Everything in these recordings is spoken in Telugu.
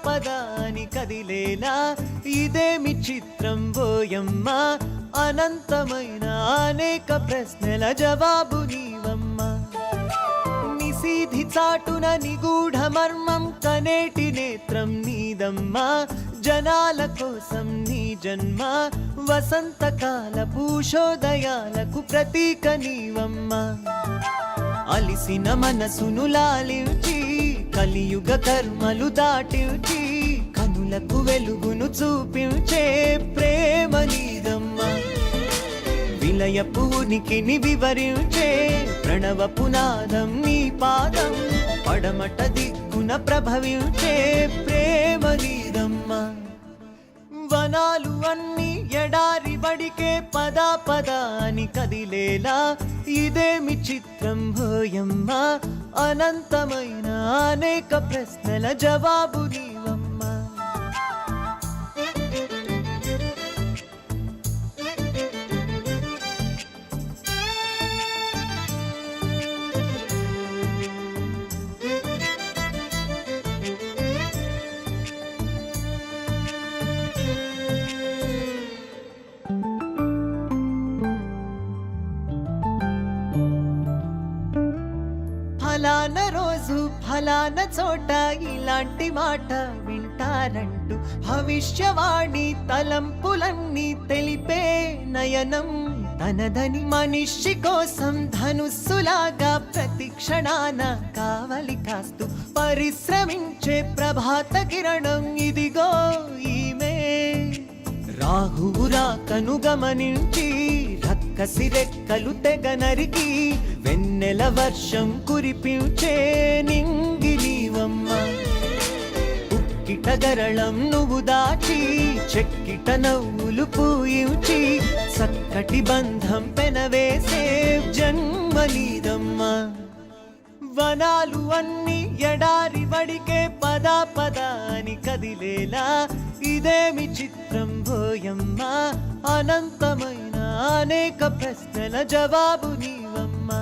పదా అని కదిలేలా ఇదేమి చిత్రం ఓయమ్మ అనంతమైన అనేక ప్రశ్నల జవాబు నీవమ్మా నిశీధి చాటున నిగూఢ మర్మం కనేటి నేత్రం నీదమ్మా జనాల కోసం నీ జన్మ వసంతకాల పూషోదయాలకు ప్రతీక నీవమ్మా అలిసిన మనసును లాలించి కలియుగ కర్మలు దాటించి కనులకు వెలుగును చూపించే ప్రేమ నీదమ్మా విలయపు ఉనికిని వివరించే ప్రణవ పునాదం నీ పాదం పడమట దిక్కున ప్రభవించే ప్రేమ నీదమ్మా వనాలు అన్ని ఎడారి బడికే పదా పదా అని కదిలేలా ఇదేమి చిత్రం భోయమ్మ అనంతమైన అనేక ప్రశ్నల జవాబు నీవమ్మా ఫలానా రోజు ఫలానా చోట ఇలాంటి మాట వింటారంటూ భవిష్యవాణి తలంపులన్నీ తెలిపే నయనం తనదని మనిషి కోసం ధనుస్సులాగా ప్రతి క్షణాన కావలి కాస్తూ పరిశ్రమించే ప్రభాత కిరణం ఇదిగో ఈమె రాహువు రాకను గమనించి రక్కసి రెక్కలు తెగ నరికి వెన్నెల వర్షం కురిపించే నింగి నీవమ్మ ఉక్కిట గరళం నువ్వు దాచి చెక్కిట నవ్వులు పూయించి చక్కటి బంధం పెనవేసే జన్మ నీదమ్మా వనాలు అన్ని ఎడారి వడికే పదా పదా అని కదిలేలా ఇదేమి చిత్రం భోయమ్మ అనంతమైన అనేక ప్రశ్నల జవాబు నీవమ్మా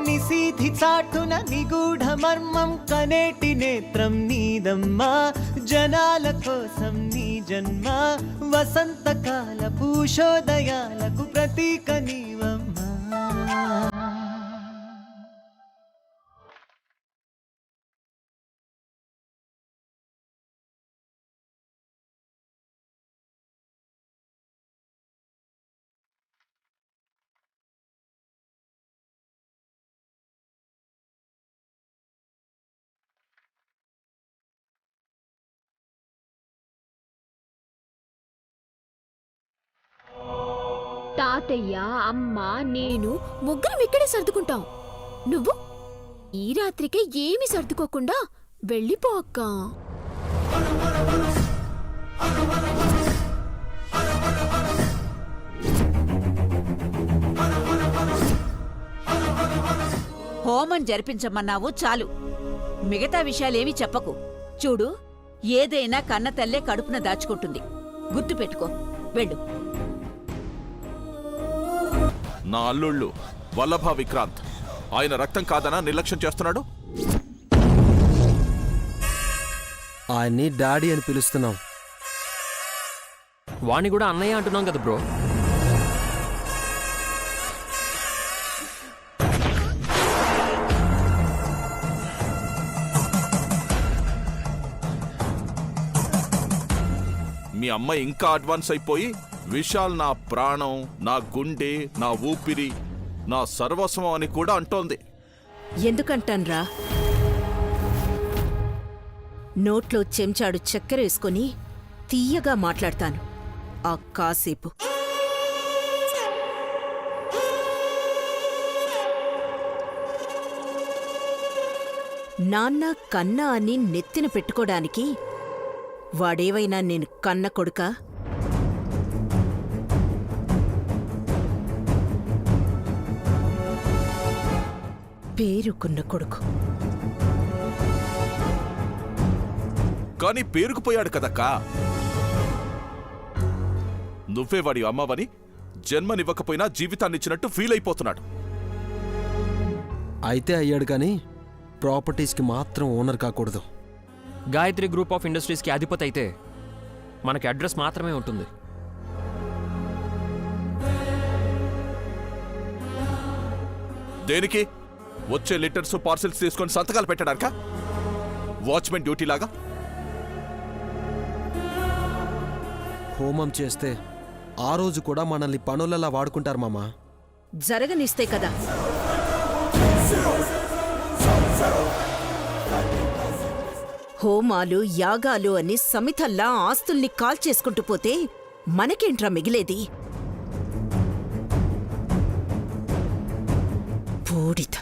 నిశీధి చాటున నిగూఢ మర్మం కనేటి నేత్రం నీదమ్మా జనాల కోసం నీ జన్మ వసంతకాల పూషోదయాలకు ప్రతీక నీవమ్మా తాతయ్య అమ్మ నేను ముగ్గురం ఇక్కడే సర్దుకుంటాం నువ్వు ఈ రాత్రికే ఏమి సర్దుకోకుండా వెళ్ళిపో అక్క హోమం జరిపించమన్నావు చాలు మిగతా విషయాలేమీ చెప్పకు చూడు ఏదైనా కన్న తల్లే కడుపున దాచుకుంటుంది గుర్తుపెట్టుకో వెళ్ళు నా అల్లుళ్ళు వల్లభ విక్రాంత్ ఆయన రక్తం కాదనా నిర్లక్ష్యం చేస్తున్నాడు ఆయన్ని డాడీ అని పిలుస్తున్నాం వాణ్ణి కూడా అన్నయ్య అంటున్నాం కదా బ్రో మీ అమ్మాయి ఇంకా అడ్వాన్స్ అయిపోయి విశాల్ నా ప్రాణం నా గుండె నా ఊపిరి నా సర్వస్వం అని కూడా అంటోంది ఎందుకంటాన్రా నోట్లో చెంచాడు చక్కెర వేసుకొని తీయగా మాట్లాడతాను ఆ కాసేపు నాన్న కన్న అని నెత్తిన పెట్టుకోడానికి వాడేవైనా నేను కన్న కొడుకా పేరుకున్న కొడుకు కానీ పేరుకుపోయాడు కదక్కా నువ్వే వాడి అమ్మవని జన్మనివ్వకపోయినా జీవితాన్నిచ్చినట్టు ఫీల్ అయిపోతున్నాడు అయితే అయ్యాడు కానీ ప్రాపర్టీస్కి మాత్రం ఓనర్ కాకూడదు గాయత్రి గ్రూప్ ఆఫ్ ఇండస్ట్రీస్కి అధిపతి అయితే మనకి అడ్రస్ మాత్రమే ఉంటుంది. దేనికి? వచ్చే లెటర్స్ పార్సిల్స్ తీసుకొని సంతకాలు పెట్టడానిక? వాచ్మెన్ డ్యూటీ లాగా? హోమం చేస్తే ఆ రోజు కూడా మనల్ని పనులలా వాడుకుంటారు మామా. జరగనిస్తే కదా. హోమాలు యాగాలు అని సమితల్లా ఆస్తుల్ని కాల్చేసుకుంటూ పోతే మనకేంట్రా మిగిలేది? బూడిద.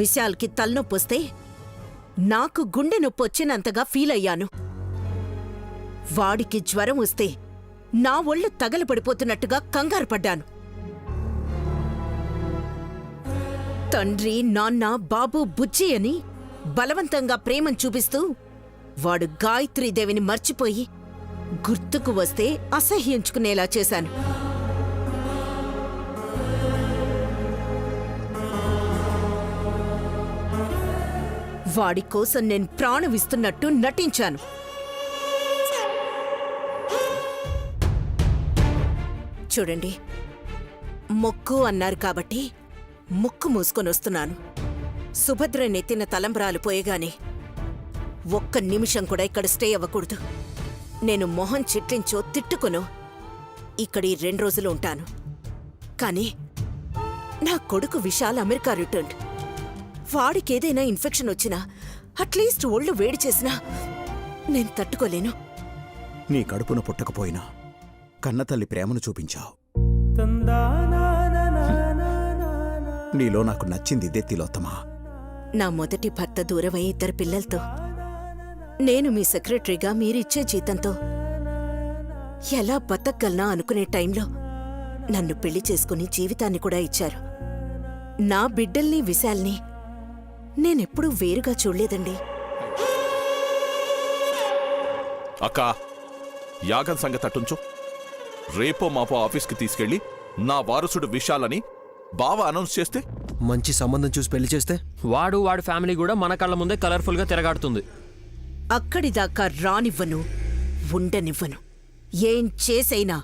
విశాల్కి తలనొప్పొస్తే నాకు గుండె నొప్పి వచ్చినంతగా ఫీల్ అయ్యాను. వాడికి జ్వరం వస్తే నా ఒళ్ళు తగలపడిపోతున్నట్టుగా కంగారు పడ్డాను. తండ్రి, నాన్న, బాబు, బుజ్జి అని బలవంతంగా ప్రేమను చూపిస్తూ వాడు గాయత్రీదేవిని మర్చిపోయి గుర్తుకు వస్తే అసహ్యించుకునేలా చేశాను. వాడి కోసం నేను ప్రాణమిస్తున్నట్టు నటించాను. చూడండి, మొక్కు అన్నారు కాబట్టి ముక్కు మూసుకొనొస్తున్నాను. సుభద్ర నెత్తిన తలంబ్రాలు పోయగానే ఒక్క నిమిషం కూడా ఇక్కడ స్టే అవ్వకూడదు. నేను మొహం చిట్లించో తిట్టుకునో ఇక్కడ ఈ 2 రోజులు ఉంటాను. కానీ నా కొడుకు విశాల్ అమెరికా రిటర్న్. వాడికేదైనా ఇన్ఫెక్షన్ వచ్చినా, అట్లీస్ట్ ఒళ్ళు వేడి చేసినా నేను తట్టుకోలేను. నీ కడుపున పుట్టకపోయినా కన్నతల్లి ప్రేమను చూపించావు. నీలో నాకు నచ్చింది ఇదే తిలోత్తమా. నా మొదటి భర్త దూరమై 2 పిల్లలతో, నేను మీ సెక్రటరీగా మీరిచ్చే జీతంతో ఎలా బతకగలనా అనుకునే టైంలో నన్ను పెళ్లి చేసుకుని జీవితాన్ని కూడా ఇచ్చారు. నా బిడ్డల్ని, విశాల్ని నేనెప్పుడూ వేరుగా చూడలేదండి. అక్కా, యాగం సంగతి అటుంచు. రేపో మాపో ఆఫీస్కి తీసుకెళ్ళి నా వారసుడు విశాలని బావ అనౌన్స్ చేస్తే, మంచి సంబంధం చూసి పెళ్లి చేస్తే వాడి ఫ్యామిలీ కూడా మన కళ్ళ ముందే కలర్ఫుల్గా తిరగాడుతుంది. అక్కడిదాకా రానివ్వను, ఉండనివ్వను. ఏం చేసైనా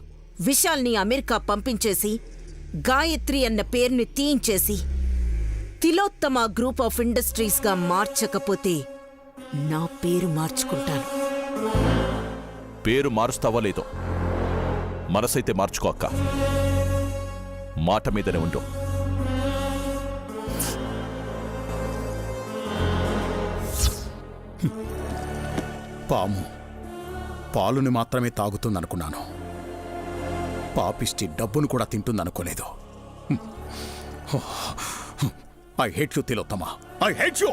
విశాల్ని అమెరికా పంపించేసి గాయత్రి అన్న పేరుని తీయించేసి తిలోత్తమ గ్రూప్ ఆఫ్ ఇండస్ట్రీస్గా మార్చకపోతే నా పేరు మార్చుకుంటాను. పేరు మారుస్తావో లేదో, మనసైతే మార్చుకో అక్క. మాట మీదనే ఉండు. పాము పాలుని మాత్రమే తాగుతుందనుకున్నాను. పాపిష్టి డబ్బును కూడా తింటుందనుకోలేదు. I hate you Tilottama, I hate you.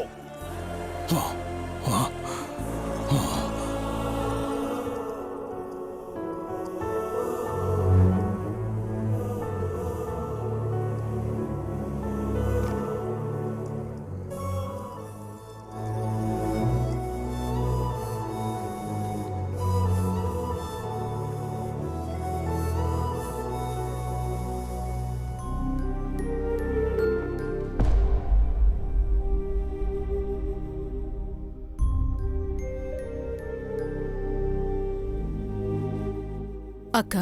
అక్క,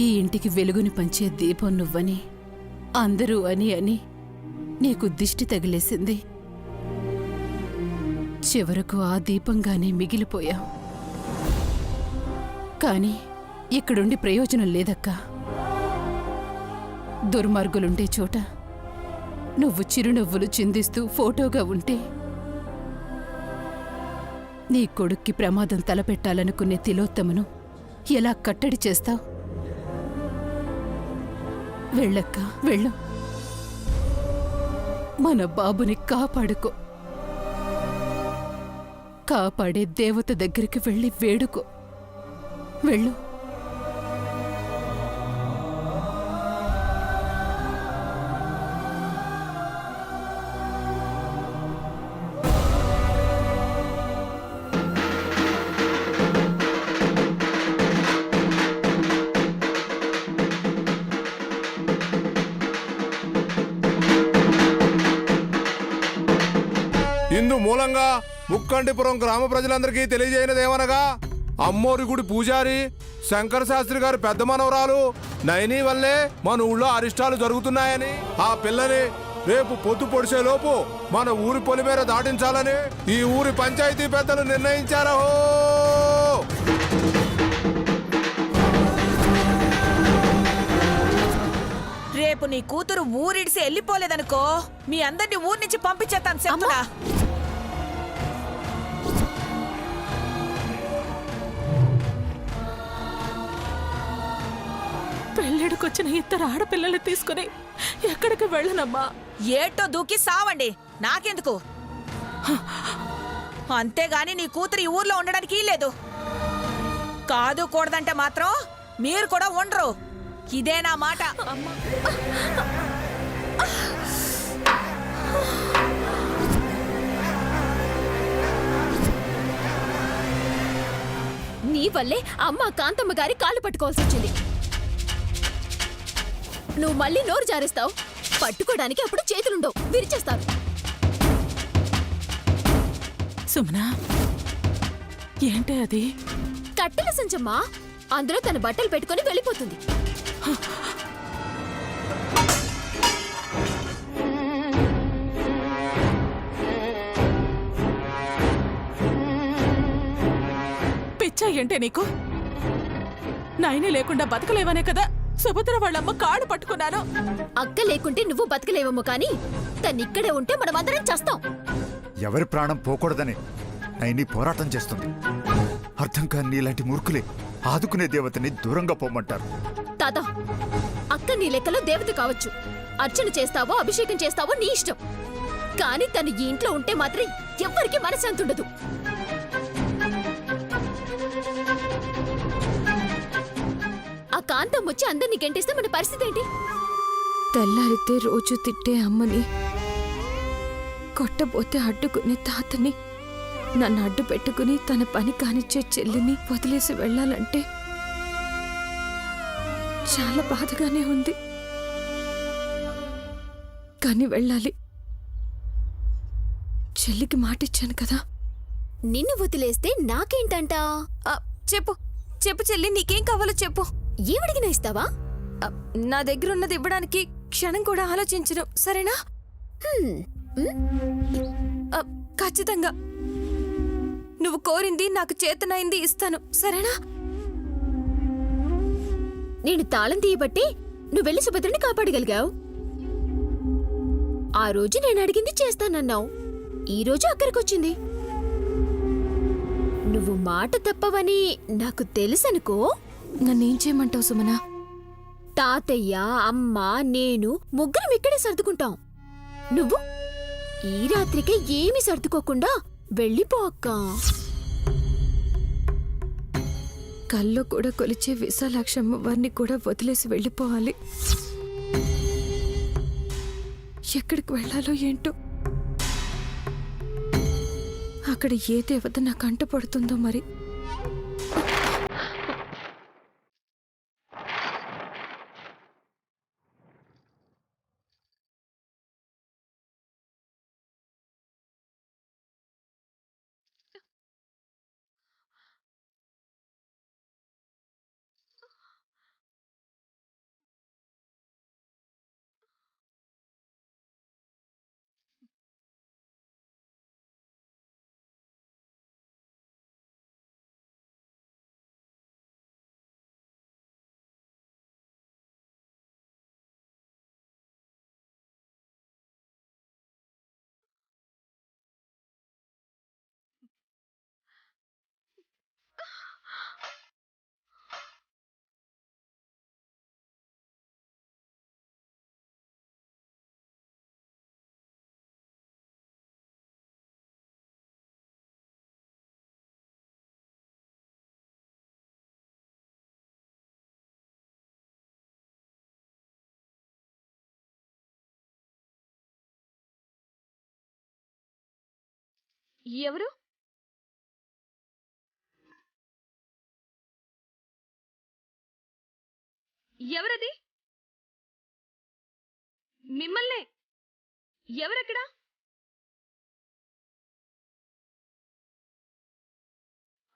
ఈ ఇంటికి వెలుగుని పంచే దీపం నువ్వని అందరూ అని నీకు దిష్టి తగిలేసింది. చివరకు ఆ దీపంగానే మిగిలిపోయావు. కాని ఇక్కడుండి ప్రయోజనం లేదక్కా. దుర్మార్గులుండే చోట నువ్వు చిరునవ్వులు చిందిస్తూ ఫోటోగా ఉంటే నీ కొడుక్కి ప్రమాదం తలపెట్టాలనుకునే తిలోత్తమను ఎలా కట్టడి చేస్తావు? వెళ్ళక్క, వెళ్ళు. మన బాబుని కాపాడుకో. కాపాడే దేవత దగ్గరికి వెళ్ళి వేడుకో. వెళ్ళు. ఇందు మూలంగా ముక్కంటిపురం గ్రామ ప్రజలందరికీ తెలియజేయనదేమనగా అమ్మోరి గుడి పూజారి శంకర శాస్త్రి గారి పెద్ద మనవరాలు నైని వల్లే మన ఊళ్ళో అరిష్టాలు జరుగుతున్నాయని, ఆ పిల్లని రేపు పొద్దు పొడిచేలోపు మన ఊరి పొలిమేర దాటించాలని ఈ ఊరి పంచాయతీ పెద్దలు నిర్ణయించారో. రేపు నీ కూతురు ఊరిడిసి వెళ్ళిపోలేదనుకో, మీ అందరిని ఊరి నుంచి పంపించేస్తాను చెప్తున్నా. పెళ్ళిడికొచ్చిన ఇద్దరు ఆడపిల్లలు తీసుకుని ఎక్కడికి వెళ్ళనమ్మా. ఏటో దూకి సావండి, నాకెందుకు. అంతేగాని నీ కూతురు ఈ ఊర్లో ఉండడానికి లేదు. కాదు కూడదంటే మాత్రం మీరు కూడా ఉండరు. ఇదే నా మాట. నీ వల్లే అమ్మ కాంతమ్మ గారి కాళ్ళు పట్టుకోవాల్సి వచ్చింది. నువ్వు మళ్ళీ నోరు జారేస్తావు, పట్టుకోవడానికి అప్పుడు చేతులుండవు, విరిచేస్తారు. సుమనా, ఏంటి అది? కట్టెల సంచమ్మా, అందులో తన బట్టలు పెట్టుకుని వెళ్ళిపోతుంది. పిచ్చా ఏంటే నీకు? నాయనే లేకుండా బతకలేవనే కదా సుభద్ర వాళ్ళమ్మ కాళ్ళు పట్టుకున్నాను. అక్క లేకుంటే నువ్వు బతకలేవమ్మో కానీ తనిక్కడే ఉంటే మనమందరం చేస్తాం. ఎవరి ప్రాణం పోకూడదని నైని పోరాటం చేస్తుంది. అర్థం కాని నీలాంటి మూర్ఖులే ఆదుకునే దేవతని దూరంగా పోమంటారు. తాత, అక్క నీ లెక్కలో దేవత కావచ్చు. అర్చన చేస్తావో అభిషేకం చేస్తావో నీ ఇష్టం. కానీ తను ఈ ఇంట్లో ఉంటే మాత్రం ఎవ్వరికీ మనశ్శాంతి ఉండదు. ఆ కాంతం వచ్చి అందరినీ గెంటేస్తే మన పరిస్థితి ఏంటి? తెల్లారితే రోజు తిట్టే అమ్మని, కొట్టబోతే అడ్డుకునే తాతని, నన్ను అడ్డు పెట్టుకుని తన పని కానిచ్చే చెల్లిని వదిలేసి వెళ్ళాలంటే చాలా బాధగానే ఉంది. కానీ వెళ్ళాలి. చెల్లికి మాటిచ్చాను కదా. నిన్ను వదిలేస్తే నాకేంటంట? చెప్పు చెప్పు చెల్లి, నీకేం కావాలో చెప్పు. ఏమడిగినా ఇస్తావా? నా దగ్గర ఉన్నది ఇవ్వడానికి క్షణం కూడా ఆలోచించను, సరేనా? ఖచ్చితంగా నువ్వు కోరింది నాకు చేతనైంది ఇస్తాను, సరేనా? నేను తాళం తీయబట్టి నువ్వెళ్ళి సుభద్రని కాపాడగలిగావు. ఆ రోజు నేను అడిగింది చేస్తానన్నావు. ఈ రోజు అక్కడికొచ్చింది. నువ్వు మాట తప్పవని నాకు తెలుసనుకో. నన్నేం చేయమంటావు సుమనా? తాతయ్య, అమ్మ, నేను ముగ్గురం ఇక్కడే సర్దుకుంటాం. నువ్వు ఈ రాత్రికే ఏమీ సర్దుకోకుండా వెళ్ళిపో అక్కా. కల్లో కూడా కొలిచే విశాలాక్షమ్మ వారిని కూడా వదిలేసి వెళ్ళిపోవాలి. ఎక్కడికి వెళ్ళాలో ఏంటో. అక్కడ ఏ దేవత నాకు అంటపడుతుందో మరి. ఎవరు? ఎవరది? మిమ్మల్నే. ఎవరెక్కడా?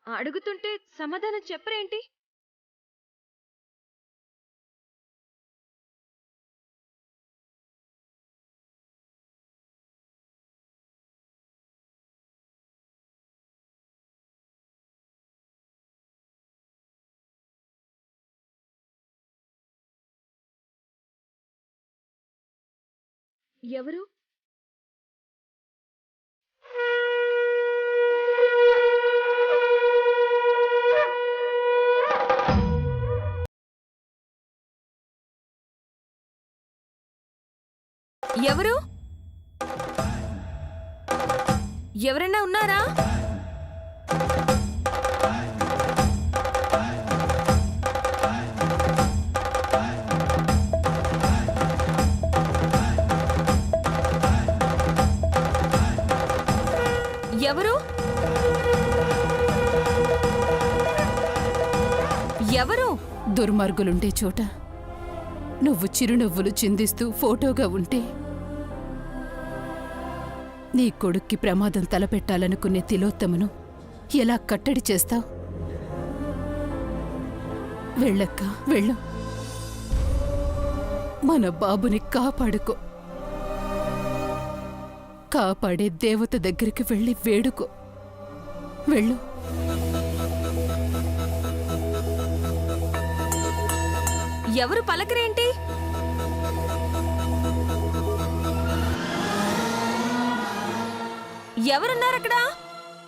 అడుగుతుంటే సమాధానం చెప్పరేంటి? ఎవరు? ఎవరు? ఎవరైనా ఉన్నారా? ఎవరు? ఎవరు? దుర్మార్గులుండే చోట నువ్వు చిరునవ్వులు చిందిస్తూ ఫోటోగా ఉంటే నీ కొడుక్కి ప్రమాదం తలపెట్టాలనుకునే తిలోత్తమను ఎలా కట్టడి చేస్తావు? వెళ్ళక్క, వెళ్ళు. మన బాబుని కాపాడుకో. కాపాడే దేవత దగ్గరికి వెళ్ళి వేడుకో. వెళ్ళు. ఎవరు పలకరేంటి? ఎవరున్నారక్కడ?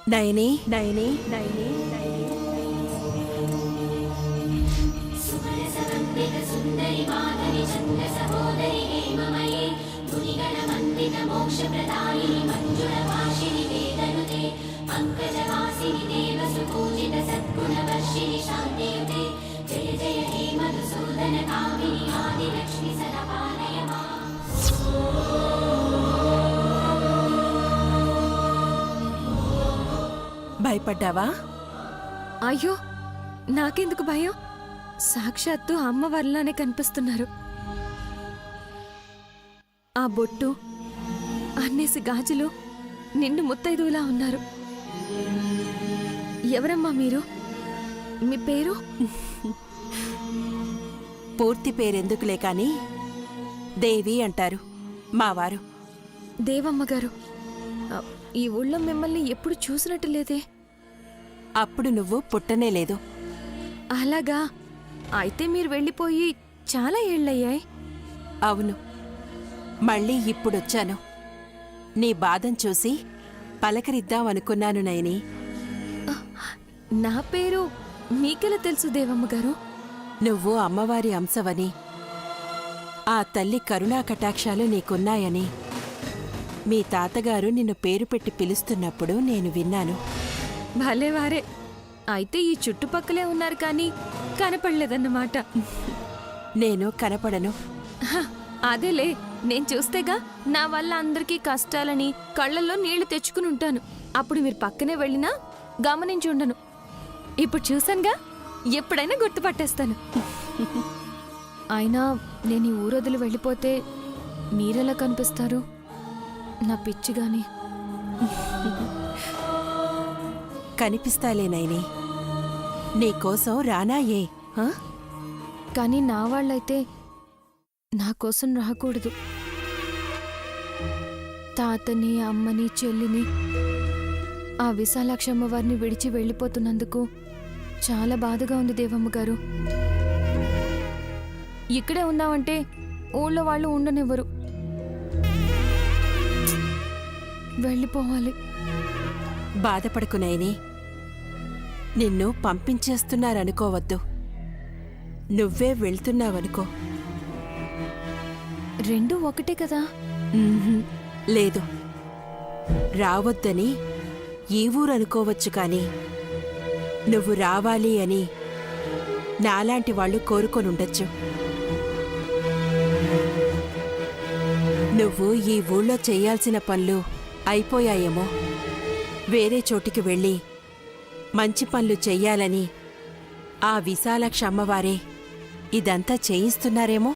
నయని నయని నయని భయపడ్డావా? అయ్యో, నాకెందుకు భయం? సాక్షాత్తు అమ్మవారిలానే కనిపిస్తున్నారు. ఆ బొట్టు, అన్నేసి గాజులు నిండు ముత్తైదువులా ఉన్నారు. ఎవరమ్మా మీరు? మీ పేరు? పూర్తి పేరెందుకులే కాని దేవి అంటారు మావారు. దేవమ్మగారు, ఈ ఊళ్ళో మిమ్మల్ని ఎప్పుడు చూసినట్టు లేదే. అప్పుడు నువ్వు పుట్టనే లేదు. అలాగా? అయితే మీరు వెళ్ళిపోయి చాలా ఏళ్ళయ్యాయి. అవును, మళ్ళీ ఇప్పుడొచ్చాను. నీ బాధం చూసి పలకరిద్దామనుకున్నాను నయని. నా పేరు మీకెలా తెలుసు దేవమ్మగారు? నువ్వు అమ్మవారి అంశవని, ఆ తల్లి కరుణా కటాక్షాలు నీకున్నాయని మీ తాతగారు నిన్ను పేరు పెట్టి పిలుస్తున్నప్పుడు నేను విన్నాను. భలేవారే. అయితే ఈ చుట్టుపక్కలే ఉన్నారు కానీ కనపడలేదన్నమాట. నేను కనపడను. హ, అదేలే, నేను చూస్తేగా నా వల్ల అందరికీ కష్టాలని కళ్ళల్లో నీళ్లు తెచ్చుకుని ఉంటాను. అప్పుడు మీరు పక్కనే వెళ్ళినా గమనించి ఉండను. ఇప్పుడు చూసానుగా, ఎప్పుడైనా గుర్తుపట్టేస్తాను. అయినా నేను ఈ ఊరొదిలి వెళ్ళిపోతే మీరెలా కనిపిస్తారు? నా పిచ్చిగాని. కనిపిస్తాలే నైని, నీకోసం రానాయే. ఆ? కానీ నా వాళ్ళైతే నా కోసం రాకూడదు. తాతని, అమ్మని, చెల్లిని, ఆ విశాలాక్షమ్మ వారిని విడిచి వెళ్ళిపోతున్నందుకు చాలా బాధగా ఉంది దేవమ్మగారు. ఇక్కడే ఉందామంటే ఊళ్ళో వాళ్ళు ఉండనివ్వరు. వెళ్ళిపోవాలి. బాధపడకు నైని, నిన్ను పంపించేస్తున్నారనుకోవద్దు. నువ్వే వెళ్తున్నావనుకో. రెండూ ఒకటే కదా? లేదు, రావద్దని ఈ ఊరనుకోవచ్చు కాని నువ్వు రావాలి అని నాలాంటి వాళ్ళు కోరుకొనుండొచ్చు. నువ్వు ఈ ఊళ్ళో చెయ్యాల్సిన పనులు అయిపోయాయేమో. వేరే చోటికి వెళ్ళి మంచి పనులు చెయ్యాలని ఆ విశాలాక్ష అమ్మవారే ఇదంతా చేయిస్తున్నారేమో.